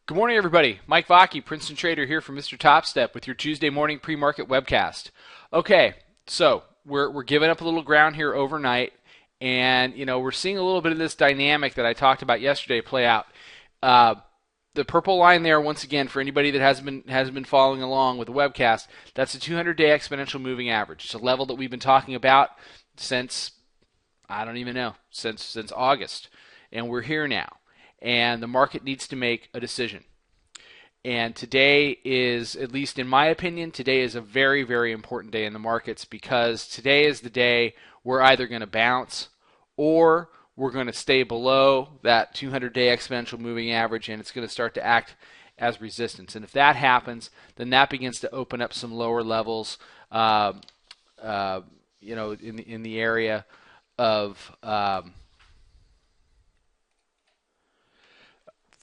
Good morning, everybody. Mike Vacchi, Princeton Trader here from Mr. Topstep with your Tuesday morning pre-market webcast. Okay, so we're giving up a little ground here overnight, and we're seeing a little bit of this dynamic that I talked about yesterday play out. The purple line there, once again, for anybody that hasn't been following along with the webcast, that's a 200-day exponential moving average. It's a level that we've been talking about since I don't even know since August, and we're here now. And the market needs to make a decision. And today is, at least in my opinion, today is a very, very important day in the markets, because today is the day we're either going to bounce or we're going to stay below that 200-day exponential moving average, and it's going to start to act as resistance. And if that happens, then that begins to open up some lower levels, in the area of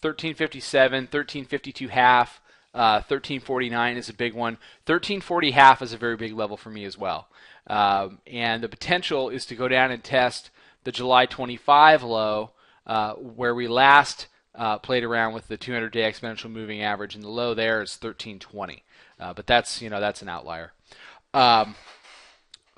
1357, 1352 half, 1349 is a big one. 1340 half is a very big level for me as well. And the potential is to go down and test the July 25 low, where we last played around with the 200-day exponential moving average, and the low there is 1320. But that's an outlier.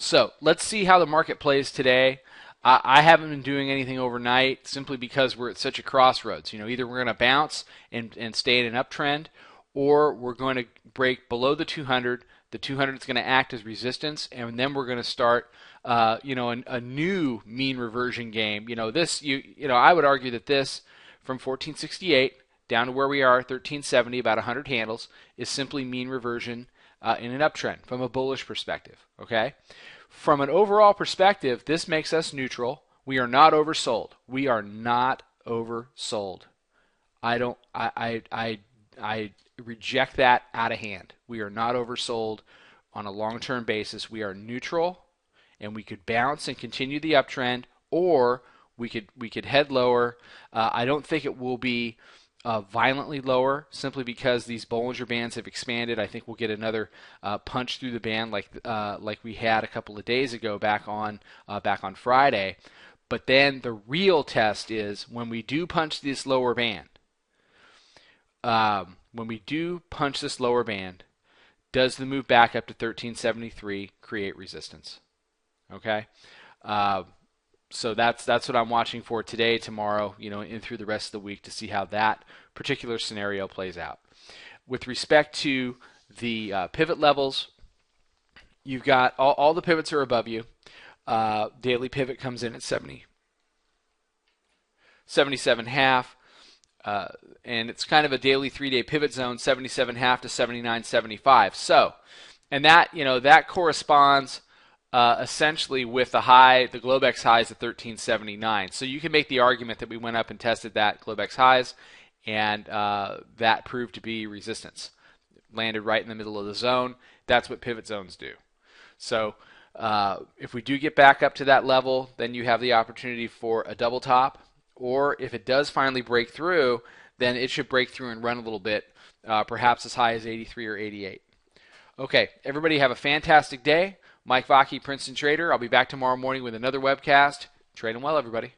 So let's see how the market plays today. I haven't been doing anything overnight simply because we're at such a crossroads. Either we're going to bounce and stay in an uptrend, or we're going to break below the 200. The 200 is going to act as resistance, and then we're going to start, a new mean reversion game. I would argue that this, from 1468 down to where we are, 1370, about 100 handles, is simply mean reversion in an uptrend from a bullish perspective. Okay. From an overall perspective, this makes us neutral. We are not oversold. We are not oversold. I reject that out of hand. We are not oversold on a long-term basis. We are neutral, and we could bounce and continue the uptrend, or we could head lower. I don't think it will be violently lower, simply because these Bollinger Bands have expanded. I think we'll get another punch through the band like we had a couple of days ago back on Friday. But then the real test is when we do punch this lower band. Does the move back up to 1373 create resistance? Okay. So that's what I'm watching for today, tomorrow, and through the rest of the week to see how that particular scenario plays out. With respect to the pivot levels, you've got all the pivots are above you. Daily pivot comes in at 77.5, and it's kind of a daily 3-day pivot zone, 77.5 to 79.75. So, and that corresponds essentially with the Globex highs at 1379. So you can make the argument that we went up and tested that Globex highs, and that proved to be resistance. Landed right in the middle of the zone. That's what pivot zones do. So if we do get back up to that level, then you have the opportunity for a double top, or if it does finally break through, then it should break through and run a little bit, perhaps as high as 83 or 88. Okay, everybody have a fantastic day. Mike Vacchi, Princeton Trader. I'll be back tomorrow morning with another webcast. Trading well, everybody.